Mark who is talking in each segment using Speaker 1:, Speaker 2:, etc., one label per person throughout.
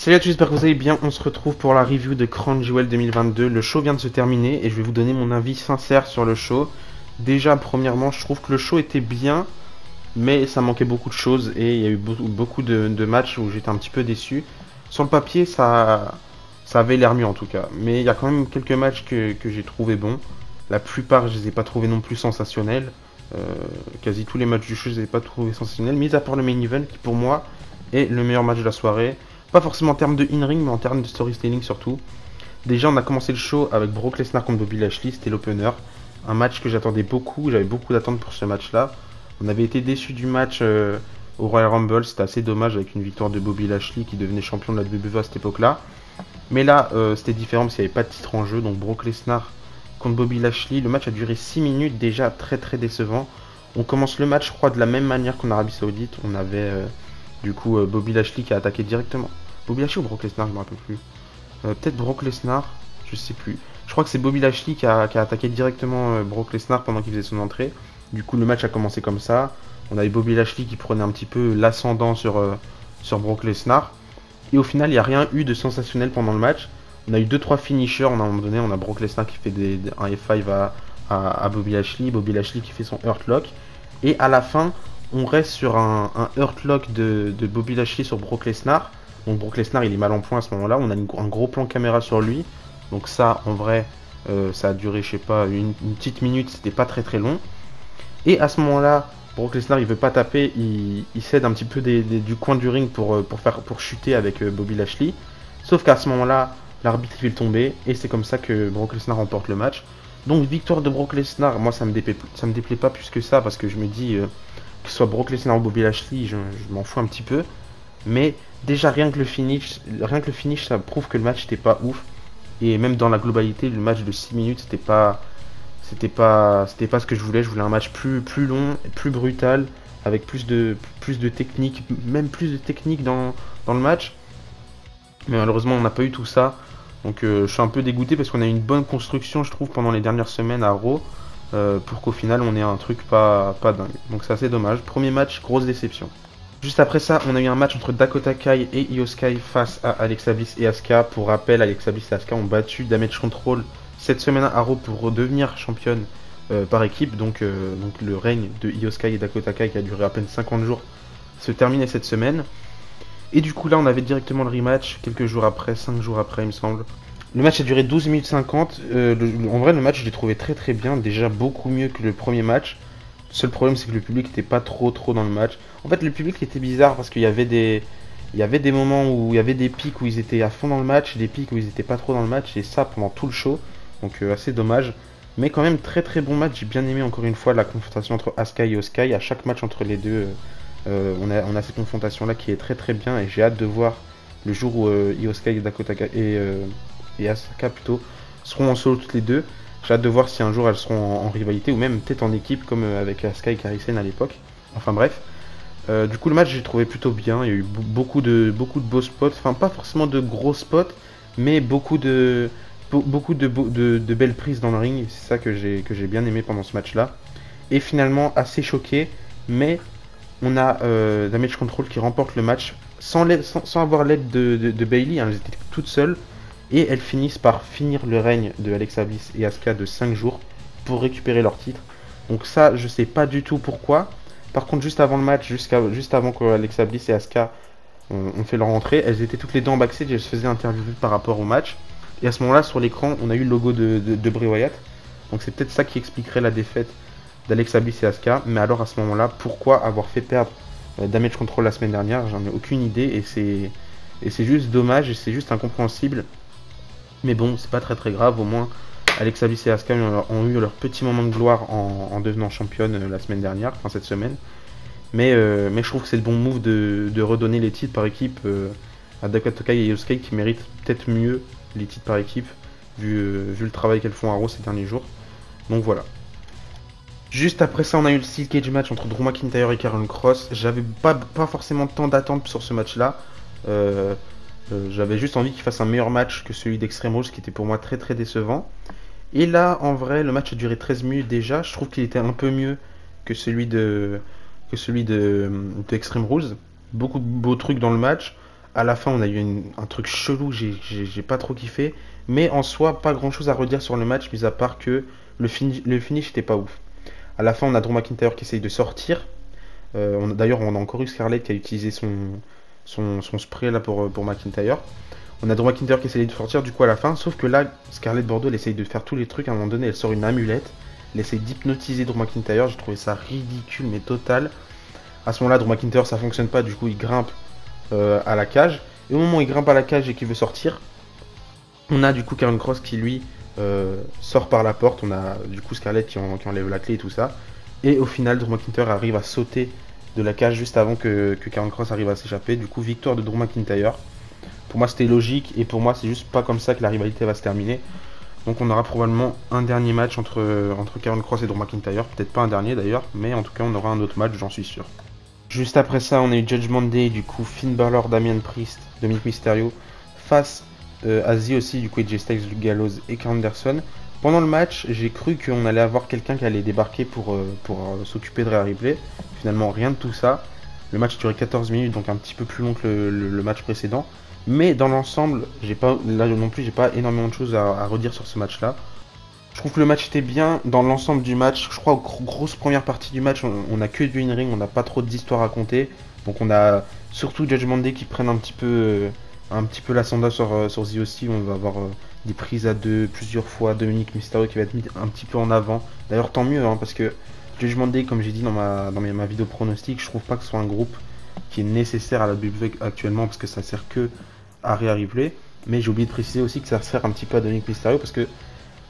Speaker 1: Salut à tous, j'espère que vous allez bien. On se retrouve pour la review de Crown Jewel 2022. Le show vient de se terminer et je vais vous donner mon avis sincère sur le show. Déjà, premièrement, je trouve que le show était bien, mais ça manquait beaucoup de choses et il y a eu beaucoup de matchs où j'étais un petit peu déçu. Sur le papier, ça avait l'air mieux en tout cas, mais il y a quand même quelques matchs que j'ai trouvé bons. La plupart, je les ai pas trouvés non plus sensationnels. Euh, Quasi tous les matchs du show, je les ai pas trouvés sensationnels, mis à part le main event qui pour moi est le meilleur match de la soirée. Pas forcément en termes de in-ring, mais en termes de storytelling surtout. Déjà, on a commencé le show avec Brock Lesnar contre Bobby Lashley, c'était l'opener. Un match que j'attendais beaucoup, j'avais beaucoup d'attentes pour ce match-là. On avait été déçus du match au Royal Rumble, c'était assez dommage avec une victoire de Bobby Lashley qui devenait champion de la WWE à cette époque-là. Mais là, c'était différent parce qu'il n'y avait pas de titre en jeu, donc Brock Lesnar contre Bobby Lashley. Le match a duré 6 minutes, déjà très très décevant. On commence le match, je crois, de la même manière qu'en Arabie Saoudite. On avait Bobby Lashley qui a attaqué directement. Bobby Lashley ou Brock Lesnar, je me rappelle plus. Peut-être Brock Lesnar, je sais plus. Je crois que c'est Bobby Lashley qui a attaqué directement Brock Lesnar pendant qu'il faisait son entrée. Du coup, le match a commencé comme ça. On avait Bobby Lashley qui prenait un petit peu l'ascendant sur Brock Lesnar. Et au final, il n'y a rien eu de sensationnel pendant le match. On a eu 2-3 finishers. À un moment donné, on a Brock Lesnar qui fait un F5 à Bobby Lashley. Bobby Lashley qui fait son Hurt Lock. Et à la fin, on reste sur un Hurt Lock de Bobby Lashley sur Brock Lesnar. Donc Brock Lesnar, il est mal en point à ce moment-là. On a un gros plan caméra sur lui. Donc ça, en vrai, ça a duré, je sais pas, une petite minute. C'était pas très très long. Et à ce moment-là, Brock Lesnar, il veut pas taper. Il cède un petit peu du coin du ring pour chuter avec Bobby Lashley. Sauf qu'à ce moment-là, l'arbitre il fait le tomber. Et c'est comme ça que Brock Lesnar remporte le match. Donc victoire de Brock Lesnar. Moi, ça me déplaît pas plus que ça. Parce que je me dis, que ce soit Brock Lesnar ou Bobby Lashley, je m'en fous un petit peu. Mais déjà rien que le finish, ça prouve que le match n'était pas ouf. Et même dans la globalité, le match de 6 minutes, c'était pas ce que je voulais. Je voulais un match plus long, plus brutal, avec plus de technique, même plus de technique dans le match. Mais malheureusement, on n'a pas eu tout ça. Donc je suis un peu dégoûté parce qu'on a eu une bonne construction, je trouve, pendant les dernières semaines à Raw. Pour qu'au final, on ait un truc pas dingue. Donc c'est assez dommage. Premier match, grosse déception. Juste après ça, on a eu un match entre Dakota Kai et Io Sky face à Alexa Bliss et Asuka. Pour rappel, Alexa Bliss et Asuka ont battu Damage Control cette semaine à Raw pour redevenir championne par équipe. Donc le règne de Io Sky et Dakota Kai qui a duré à peine 50 jours se terminait cette semaine. Et du coup là, on avait directement le rematch quelques jours après, 5 jours après il me semble. Le match a duré 12 minutes 50. En vrai, le match, je l'ai trouvé très très bien. Déjà beaucoup mieux que le premier match. Le seul problème, c'est que le public n'était pas trop dans le match. En fait, le public était bizarre parce qu'il y avait des moments où il y avait des pics où ils étaient à fond dans le match, des pics où ils étaient pas trop dans le match, et ça pendant tout le show. Donc assez dommage. Mais quand même très très bon match. J'ai bien aimé encore une fois la confrontation entre Asuka et Oskai. À chaque match entre les deux, on a cette confrontation là qui est très très bien et j'ai hâte de voir le jour où Io Sky et Dakota Kai et Asuka plutôt seront en solo toutes les deux. J'ai hâte de voir si un jour elles seront en rivalité ou même peut-être en équipe comme avec Asuka et Kairi Sane à l'époque. Enfin bref. Du coup le match j'ai trouvé plutôt bien. Il y a eu beaucoup de beaux spots. Enfin pas forcément de gros spots, mais beaucoup de belles prises dans le ring. C'est ça que j'ai bien aimé pendant ce match-là. Et finalement assez choqué, mais on a Damage Control qui remporte le match sans avoir l'aide de Bayley. Hein, elles étaient toutes seules. Et elles finissent par finir le règne de Alexa Bliss et Asuka de 5 jours pour récupérer leur titre. Donc ça, je sais pas du tout pourquoi. Par contre, juste avant le match, juste avant que Alexa Bliss et Asuka ont fait leur entrée, elles étaient toutes les deux en backstage et elles se faisaient interviewer par rapport au match. Et à ce moment-là, sur l'écran, on a eu le logo de Bray Wyatt. Donc c'est peut-être ça qui expliquerait la défaite d'Alexa Bliss et Asuka. Mais alors à ce moment-là, pourquoi avoir fait perdre Damage Control la semaine dernière? J'en ai aucune idée et c'est juste dommage et c'est juste incompréhensible. Mais bon, c'est pas très très grave, au moins Alexa Bliss et Asuka ont eu leur petit moment de gloire en devenant championne la semaine dernière, enfin cette semaine. Mais je trouve que c'est le bon move de redonner les titres par équipe à Dakota Kai et Io Sky qui méritent peut-être mieux les titres par équipe vu le travail qu'elles font à Raw ces derniers jours. Donc voilà. Juste après ça, on a eu le Steel Cage match entre Drew McIntyre et Karrion Kross. J'avais pas forcément tant d'attentes sur ce match-là. J'avais juste envie qu'il fasse un meilleur match que celui d'Extreme Rules qui était pour moi très très décevant. Et là, en vrai, le match a duré 13 minutes déjà. Je trouve qu'il était un peu mieux que celui de Extreme Rules. Beaucoup de beaux trucs dans le match. À la fin, on a eu un truc chelou, j'ai pas trop kiffé. Mais en soi, pas grand chose à redire sur le match, mis à part que le finish était pas ouf. À la fin, on a Drew McIntyre qui essaye de sortir. D'ailleurs, on a encore eu Scarlett qui a utilisé son spray là pour McIntyre. On a Drew McIntyre qui essaye de sortir du coup à la fin. Sauf que là, Scarlett Bordeaux, elle essaye de faire tous les trucs. À un moment donné, elle sort une amulette. Elle essaye d'hypnotiser Drew McIntyre. J'ai trouvé ça ridicule, mais total. À ce moment-là, Drew McIntyre, ça fonctionne pas. Du coup, il grimpe à la cage. Et au moment où il grimpe à la cage et qu'il veut sortir, on a du coup Karen Cross qui lui sort par la porte. On a du coup Scarlett qui enlève la clé et tout ça. Et au final, Drew McIntyre arrive à sauter de la cage juste avant que Karen Cross arrive à s'échapper. Du coup, victoire de Drew McIntyre. Pour moi, c'était logique. Et pour moi, c'est juste pas comme ça que la rivalité va se terminer. Donc on aura probablement un dernier match entre Karen Cross et Drew McIntyre. Peut-être pas un dernier d'ailleurs. Mais en tout cas, on aura un autre match, j'en suis sûr. Juste après ça, on a eu Judgment Day, du coup Finn Balor, Damian Priest, Dominic Mysterio face à Z aussi, du coup AJ Styles, Luke Gallows et Karl Anderson. Pendant le match, j'ai cru qu'on allait avoir quelqu'un qui allait débarquer pour s'occuper de Rhea Ripley. Finalement, rien de tout ça. Le match durait 14 minutes, donc un petit peu plus long que le match précédent. Mais dans l'ensemble, là non plus, j'ai pas énormément de choses à redire sur ce match-là. Je trouve que le match était bien dans l'ensemble du match. Je crois aux grosses premières parties du match, on a que du in-ring, on n'a pas trop d'histoire à compter. Donc on a surtout Judgment Day qui prennent un petit peu l'ascendant sur The aussi. On va avoir des prises à deux plusieurs fois. Dominic Mysterio qui va être mis un petit peu en avant. D'ailleurs tant mieux hein, parce que Judgment Day, comme j'ai dit dans ma vidéo pronostic, je trouve pas que ce soit un groupe qui est nécessaire à la WWE actuellement parce que ça sert que à Rhea Ripley. Mais j'ai oublié de préciser aussi que ça sert un petit peu à Dominic Mysterio parce que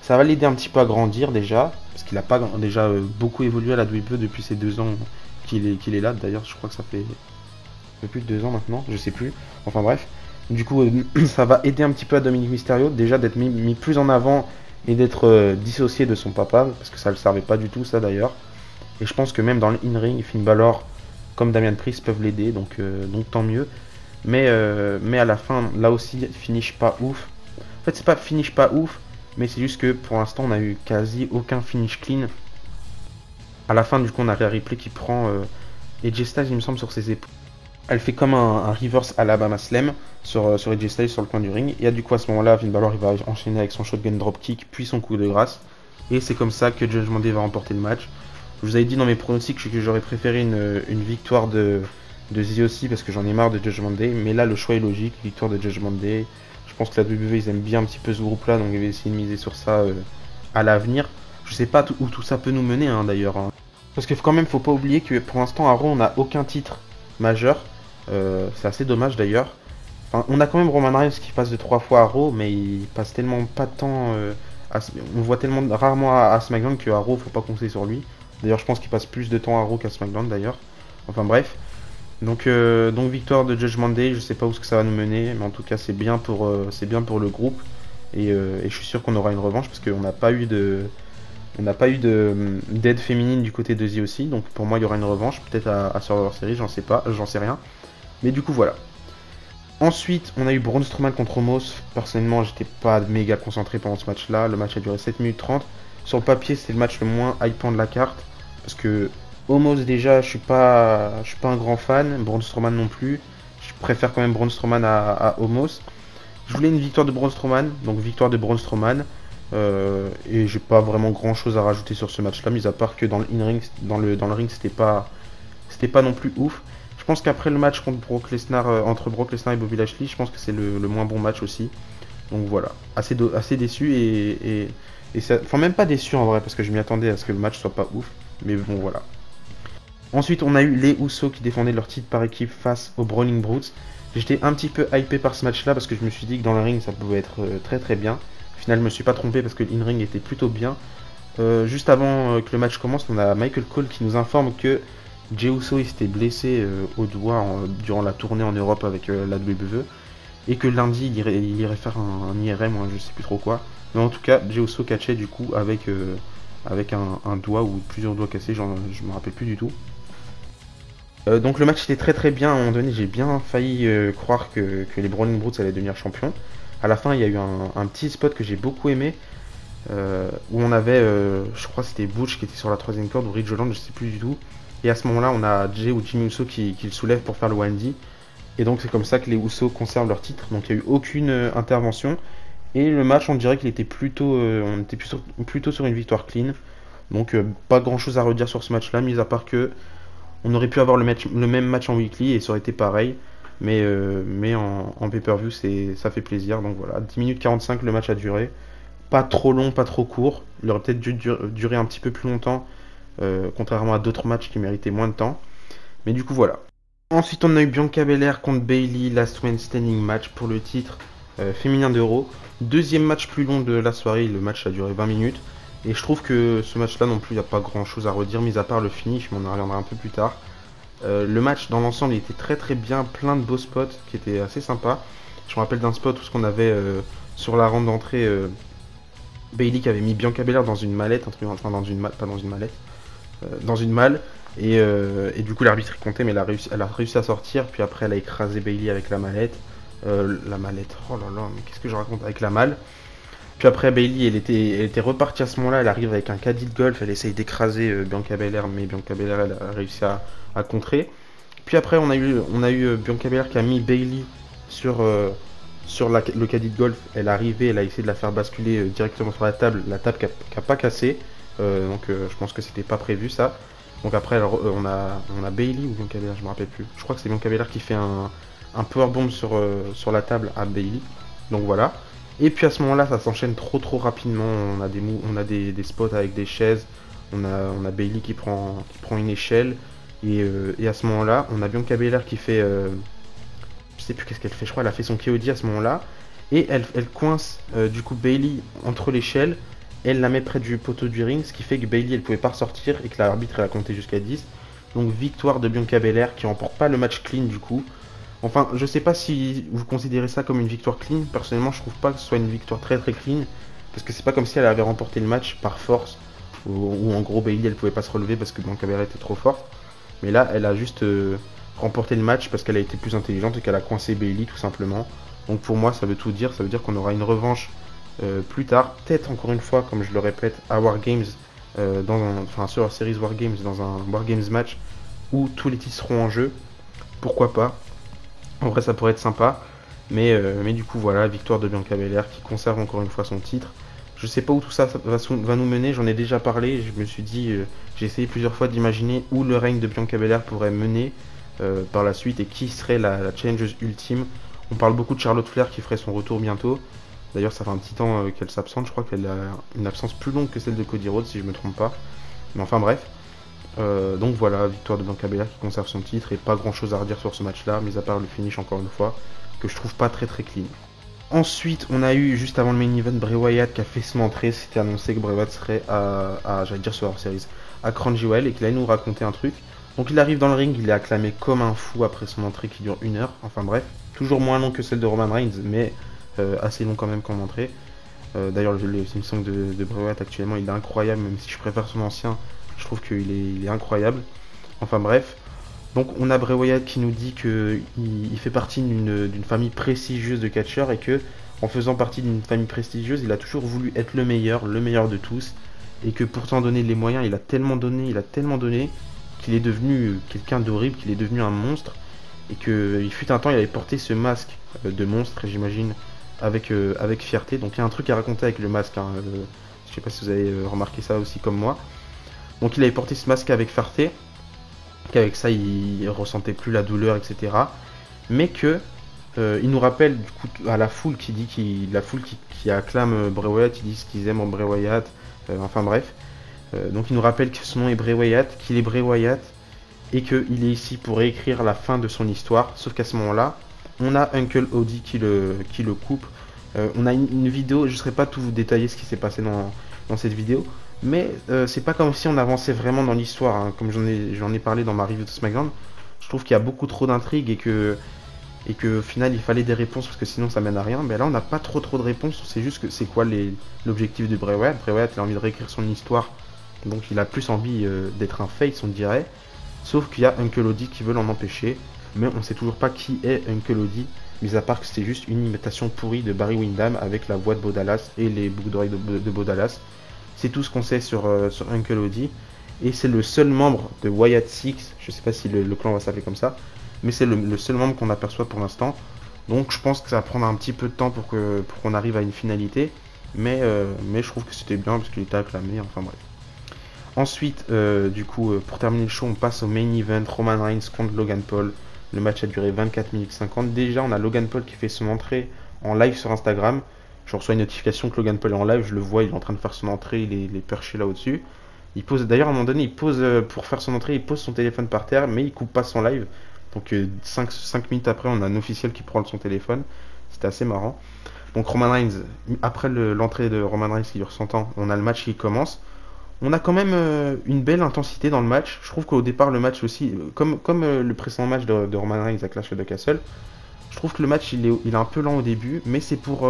Speaker 1: ça va l'aider un petit peu à grandir déjà, parce qu'il n'a pas déjà beaucoup évolué à la WWE depuis ces 2 ans qu'il est là. D'ailleurs, je crois que ça fait plus de 2 ans maintenant, je sais plus. Enfin bref, du coup, ça va aider un petit peu à Dominic Mysterio, déjà d'être mis plus en avant et d'être dissocié de son papa, parce que ça le servait pas du tout ça d'ailleurs. Et je pense que même dans le in-ring, Finn Balor comme Damian Priest peuvent l'aider, donc tant mieux. Mais à la fin, là aussi, finish pas ouf. En fait, c'est pas finish pas ouf. Mais c'est juste que pour l'instant on a eu quasi aucun finish clean. À la fin du coup on a Rhea Ripley qui prend AJ Styles il me semble sur ses épaules. Elle fait comme un reverse Alabama Slam sur AJ Styles sur le coin du ring. Et du coup à ce moment là Finn Balor il va enchaîner avec son shotgun dropkick puis son coup de grâce. Et c'est comme ça que Judgment Day va remporter le match. Je vous avais dit dans mes pronostics que j'aurais préféré une victoire de The aussi parce que j'en ai marre de Judgment Day. Mais là le choix est logique, victoire de Judgment Day. Je pense que la WWE ils aiment bien un petit peu ce groupe là, donc ils vont essayer de miser sur ça à l'avenir. Je sais pas où tout ça peut nous mener hein, d'ailleurs. Hein. Parce que quand même faut pas oublier que pour l'instant à Raw on n'a aucun titre majeur. C'est assez dommage d'ailleurs. Enfin, on a quand même Roman Reigns qui passe de 3 fois à Raw, mais il passe tellement pas de temps. On voit tellement rarement à SmackDown qu'à Raw faut pas compter sur lui. D'ailleurs je pense qu'il passe plus de temps à Raw qu'à SmackDown d'ailleurs. Enfin bref. Donc victoire de Judgment Day, je sais pas où ce que ça va nous mener, mais en tout cas c'est bien pour le groupe et je suis sûr qu'on aura une revanche parce qu'on n'a pas eu d'aide féminine du côté de Z aussi, donc pour moi il y aura une revanche peut-être à Survivor Series, j'en sais rien, mais du coup voilà. Ensuite on a eu Braun Strowman contre Omos. Personnellement j'étais pas méga concentré pendant ce match-là, le match a duré 7 minutes 30. Sur le papier c'était le match le moins hypant de la carte parce que Omos déjà je suis pas un grand fan, Braun Strowman non plus. Je préfère quand même Braun Strowman à Omos. Je voulais une victoire de Braun Strowman, donc victoire de Braun Strowman. Et j'ai pas vraiment grand chose à rajouter sur ce match là, mis à part que dans le in-ring, dans le ring c'était pas non plus ouf. Je pense qu'après le match contre entre Brock Lesnar et Bobby Lashley, je pense que c'est le moins bon match aussi. Donc voilà, assez déçu et ça, enfin même pas déçu en vrai parce que je m'y attendais à ce que le match soit pas ouf. Mais bon voilà. Ensuite, on a eu les Usos qui défendaient leur titre par équipe face aux Brawling Brutes. J'étais un petit peu hypé par ce match-là parce que je me suis dit que dans le ring ça pouvait être très très bien. Au final, je me suis pas trompé parce que l'in-ring était plutôt bien. Juste avant que le match commence, on a Michael Cole qui nous informe que Jey Uso il s'était blessé au doigt durant la tournée en Europe avec la WWE et que lundi il irait faire un IRM, je sais plus trop quoi. Mais en tout cas, Jey Uso catchait du coup avec un doigt ou plusieurs doigts cassés, je me rappelle plus du tout. Donc le match était très très bien. À un moment donné, j'ai bien failli croire que les Brawling Brutes allaient devenir champions. À la fin, il y a eu un petit spot que j'ai beaucoup aimé où on avait, je crois que c'était Butch qui était sur la troisième corde ou Ridge Holland, je sais plus du tout. Et à ce moment-là, on a Jey ou Jimmy Uso qui le soulève pour faire le 1D. Et donc c'est comme ça que les Usos conservent leur titre. Donc il n'y a eu aucune intervention. Et le match, on dirait qu'il était on était plutôt sur une victoire clean. Donc pas grand chose à redire sur ce match-là, mis à part que on aurait pu avoir le même match en weekly et ça aurait été pareil. Mais en pay-per-view, ça fait plaisir. Donc voilà, 10 minutes 45, le match a duré. Pas trop long, pas trop court. Il aurait peut-être dû durer un petit peu plus longtemps, contrairement à d'autres matchs qui méritaient moins de temps. Mais du coup, voilà. Ensuite, on a eu Bianca Belair contre Bayley, Last Man Standing match pour le titre féminin d'Euro. Deuxième match plus long de la soirée, le match a duré 20 minutes. Et je trouve que ce match-là non plus, il n'y a pas grand-chose à redire, mis à part le finish, mais on en reviendra un peu plus tard. Le match dans l'ensemble il était très très bien, plein de beaux spots qui étaient assez sympas. Je me rappelle d'un spot où ce qu'on avait sur la rampe d'entrée, Bayley qui avait mis Bianca Belair dans une mallette, enfin dans une malle, pas dans une mallette, dans une malle. Et du coup l'arbitre comptait, mais elle a réussi à sortir. Puis après elle a écrasé Bayley avec la mallette. Oh là là, mais qu'est-ce que je raconte avec la malle. Puis après Bayley elle était repartie à ce moment-là, elle arrive avec un caddie de golf, elle essaye d'écraser Bianca Belair, mais Bianca Belair elle a réussi à contrer. Puis après on a eu Bianca Belair qui a mis Bayley sur, le caddie de golf, elle est arrivée, elle a essayé de la faire basculer directement sur la table qui a pas cassé, donc je pense que c'était pas prévu ça. Donc après on a Bayley ou Bianca Belair, je me rappelle plus, je crois que c'est Bianca Belair qui fait un powerbomb sur la table à Bayley, donc voilà. Et puis à ce moment-là, ça s'enchaîne trop rapidement. On a des spots avec des chaises. On a Bayley qui prend une échelle. Et à ce moment-là, on a Bianca Belair qui fait. Je sais plus qu'est-ce qu'elle fait. Je crois qu'elle a fait son KOD à ce moment-là. Et elle coince du coup Bayley entre l'échelle. Elle la met près du poteau du ring. Ce qui fait que Bayley elle pouvait pas ressortir. Et que l'arbitre elle a compté jusqu'à 10. Donc victoire de Bianca Belair qui remporte pas le match clean du coup. Enfin, je sais pas si vous considérez ça comme une victoire clean. Personnellement, je trouve pas que ce soit une victoire très clean. Parce que c'est pas comme si elle avait remporté le match par force. Ou en gros, Bayley elle pouvait pas se relever parce que Bianca Belair était trop forte. Mais là, elle a juste remporté le match parce qu'elle a été plus intelligente et qu'elle a coincé Bayley tout simplement. Donc pour moi, ça veut tout dire. Ça veut dire qu'on aura une revanche plus tard. Peut-être encore une fois, comme je le répète, à War Games. Sur la série War Games, dans un War Games match où tous les titres seront en jeu. Pourquoi pas? En vrai, ça pourrait être sympa. Mais du coup, voilà, victoire de Bianca Belair qui conserve encore une fois son titre. Je sais pas où tout ça va nous mener, j'en ai déjà parlé. Je me suis dit, j'ai essayé plusieurs fois d'imaginer où le règne de Bianca Belair pourrait mener par la suite et qui serait la challengeuse ultime. On parle beaucoup de Charlotte Flair qui ferait son retour bientôt. D'ailleurs, ça fait un petit temps qu'elle s'absente. Je crois qu'elle a une absence plus longue que celle de Cody Rhodes, si je me trompe pas. Mais enfin, bref. Donc voilà, victoire de Bianca Belair qui conserve son titre et pas grand chose à redire sur ce match là, mis à part le finish encore une fois, que je trouve pas très clean. Ensuite, on a eu juste avant le main event Bray Wyatt qui a fait son entrée. C'était annoncé que Bray Wyatt serait j'allais dire sur Series, à Crown Jewel et qu'il allait nous raconter un truc. Donc il arrive dans le ring, il est acclamé comme un fou après son entrée qui dure 1 heure. Enfin bref, toujours moins long que celle de Roman Reigns, mais assez long quand même comme entrée. D'ailleurs, le theme song de Bray Wyatt actuellement, il est incroyable, même si je préfère son ancien. Je trouve qu'il est incroyable. Enfin bref. Donc on a Bray Wyatt qui nous dit qu'il fait partie d'une famille prestigieuse de catcheurs et que en faisant partie d'une famille prestigieuse, il a toujours voulu être le meilleur de tous. Et que pour s'en donner les moyens, il a tellement donné qu'il est devenu quelqu'un d'horrible, qu'il est devenu un monstre. Et qu'il fut un temps, il avait porté ce masque de monstre, j'imagine, avec fierté. Donc il y a un truc à raconter avec le masque. Je sais pas si vous avez remarqué ça aussi comme moi. Donc il avait porté ce masque avec fierté, qu'avec ça il ressentait plus la douleur, etc. Mais que il nous rappelle du coup à la foule qui acclame Bray Wyatt, ils disent qu'ils aiment Bray Wyatt, enfin bref. Donc il nous rappelle que son nom est Bray Wyatt, qu'il est Bray Wyatt et qu'il est ici pour réécrire la fin de son histoire. Sauf qu'à ce moment-là, on a Uncle Howdy qui le coupe. On a une vidéo, je ne saurais pas tout vous détailler ce qui s'est passé dans cette vidéo. Mais c'est pas comme si on avançait vraiment dans l'histoire, hein. Comme j'en ai parlé dans ma review de SmackDown, je trouve qu'il y a beaucoup trop d'intrigues et que au final il fallait des réponses parce que sinon ça mène à rien. Mais là on n'a pas trop de réponses, c'est juste que c'est quoi l'objectif de Bray Wyatt. Bray Wyatt il a envie de réécrire son histoire, donc il a plus envie d'être un face on dirait. Sauf qu'il y a Uncle Howdy qui veut l'en empêcher, mais on sait toujours pas qui est Uncle Howdy, mis à part que c'était juste une imitation pourrie de Barry Windham avec la voix de Bo Dallas et les boucles d'oreilles de Bo Dallas. C'est tout ce qu'on sait sur Uncle Howdy. Et c'est le seul membre de Wyatt Six, je sais pas si le clan va s'appeler comme ça, mais c'est le seul membre qu'on aperçoit pour l'instant. Donc je pense que ça va prendre un petit peu de temps pour qu'on arrive à une finalité, mais je trouve que c'était bien parce qu'il était acclamé, enfin bref. Ensuite, du coup, pour terminer le show, on passe au main event, Roman Reigns contre Logan Paul. Le match a duré 24 minutes 50. Déjà, on a Logan Paul qui fait son entrée en live sur Instagram. Je reçois une notification que Logan Paul est en live, je le vois, il est en train de faire son entrée, il est perché là au-dessus. Il pose, d'ailleurs à un moment donné, il pose pour faire son entrée, il pose son téléphone par terre, mais il coupe pas son live. Donc 5 minutes après, on a un officiel qui prend son téléphone. C'était assez marrant. Donc Roman Reigns, après l'entrée de Roman Reigns qui dure 100 ans, on a le match qui commence. On a quand même une belle intensité dans le match. Je trouve qu'au départ, le match aussi, comme le précédent match de Roman Reigns à Clash of the Castle, je trouve que le match il est un peu lent au début, mais c'est pour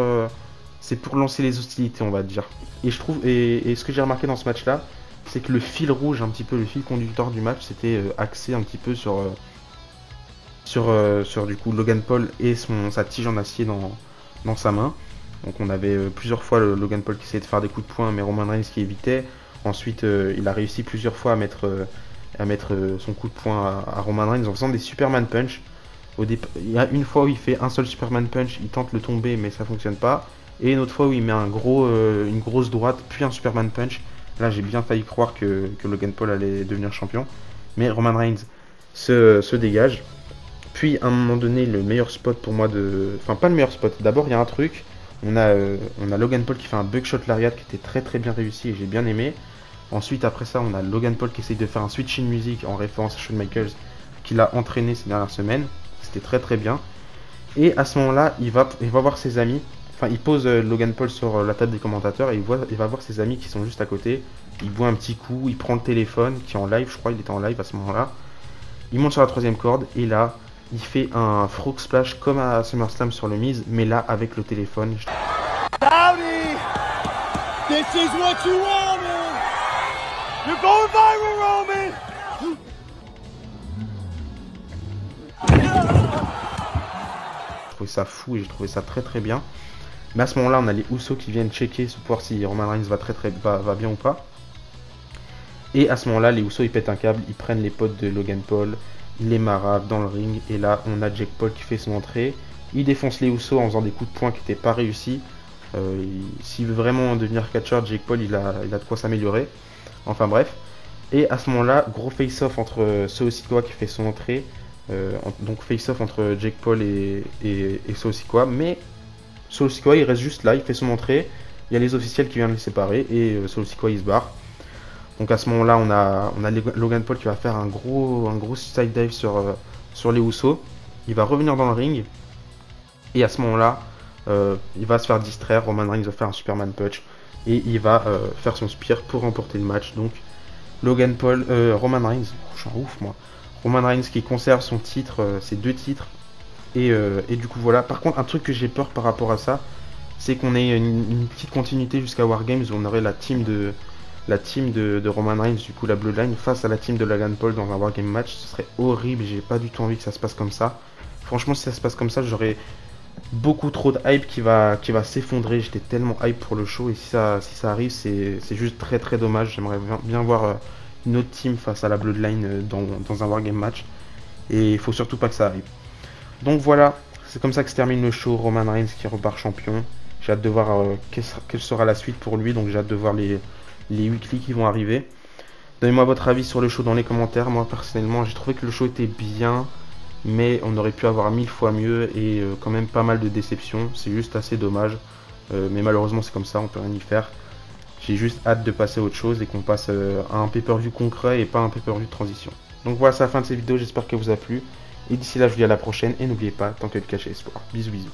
Speaker 1: lancer les hostilités, on va dire. Et je trouve et ce que j'ai remarqué dans ce match-là, c'est que le fil rouge, un petit peu le fil conducteur du match, c'était axé un petit peu sur du coup Logan Paul et sa tige en acier dans sa main. Donc on avait plusieurs fois Logan Paul qui essayait de faire des coups de poing, mais Roman Reigns qui évitait. Ensuite, il a réussi plusieurs fois à mettre son coup de poing à Roman Reigns en faisant des Superman Punch. Il y a une fois où il fait un seul Superman Punch, il tente le tomber, mais ça fonctionne pas. Et une autre fois où il met une grosse droite, puis un Superman Punch. Là, j'ai bien failli croire que Logan Paul allait devenir champion. Mais Roman Reigns se dégage. Puis, à un moment donné, le meilleur spot pour moi enfin, pas le meilleur spot. D'abord, il y a un truc. On a Logan Paul qui fait un Buckshot Lariat qui était très très bien réussi et j'ai bien aimé. Ensuite, après ça, on a Logan Paul qui essaye de faire un switch in music en référence à Shawn Michaels qu'il a entraîné ces dernières semaines. C'était très très bien. Et à ce moment-là, il va voir ses amis. Enfin, il pose Logan Paul sur la table des commentateurs et il va voir ses amis qui sont juste à côté. Il boit un petit coup, il prend le téléphone qui est en live, je crois, il était en live à ce moment-là. Il monte sur la troisième corde et là, il fait un frog splash comme à SummerSlam sur le Miz, mais là avec le téléphone.
Speaker 2: Howdy! This is what you wanted! You're going viral, Roman!
Speaker 1: J'ai trouvé ça fou et j'ai trouvé ça très très bien. Mais à ce moment-là, on a les Usos qui viennent checker pour voir si Roman Reigns va bien ou pas. Et à ce moment-là, les Usos ils pètent un câble, ils prennent les potes de Logan Paul, ils les maravent dans le ring. Et là, on a Jake Paul qui fait son entrée. Il défonce les Usos en faisant des coups de poing qui n'étaient pas réussis. S'il veut vraiment devenir catcheur, Jake Paul il a de quoi s'améliorer. Enfin bref. Et à ce moment-là, gros face-off entre Solo Sikoa qui fait son entrée. Donc face-off entre Jake Paul et Solo Sikoa. Mais Solo Sikoa il reste juste là, il fait son entrée. Il y a les officiels qui viennent les séparer et Solo Sikoa il se barre. Donc à ce moment-là, on a Logan Paul qui va faire un gros side dive sur les Usos. Il va revenir dans le ring. Et à ce moment-là, il va se faire distraire. Roman Reigns va faire un Superman Punch. Et il va faire son spear pour remporter le match. Donc Roman Reigns, je suis un ouf moi. Roman Reigns qui conserve son titre, ses 2 titres. Et du coup voilà. Par contre, un truc que j'ai peur par rapport à ça, c'est qu'on ait une petite continuité jusqu'à Wargames où on aurait la team de Roman Reigns, du coup la Bloodline, face à la team de Logan Paul dans un Wargame match. Ce serait horrible, j'ai pas du tout envie que ça se passe comme ça. Franchement, si ça se passe comme ça, j'aurais beaucoup trop de hype qui va s'effondrer. J'étais tellement hype pour le show et si ça arrive, c'est juste très très dommage. J'aimerais bien voir une autre team face à la Bloodline dans un Wargame match. Et il faut surtout pas que ça arrive. Donc voilà, c'est comme ça que se termine le show. Roman Reigns qui repart champion. J'ai hâte de voir quelle sera la suite pour lui, donc j'ai hâte de voir les weekly qui vont arriver. Donnez-moi votre avis sur le show dans les commentaires. Moi personnellement, j'ai trouvé que le show était bien, mais on aurait pu avoir 1000 fois mieux et quand même pas mal de déceptions. C'est juste assez dommage, mais malheureusement c'est comme ça, on peut rien y faire. J'ai juste hâte de passer à autre chose et qu'on passe à un pay-per-view concret et pas un pay-per-view de transition. Donc voilà, c'est la fin de cette vidéo, j'espère qu'elle vous a plu. Et d'ici là, je vous dis à la prochaine et n'oubliez pas, tant que de cacher espoir. Bisous bisous.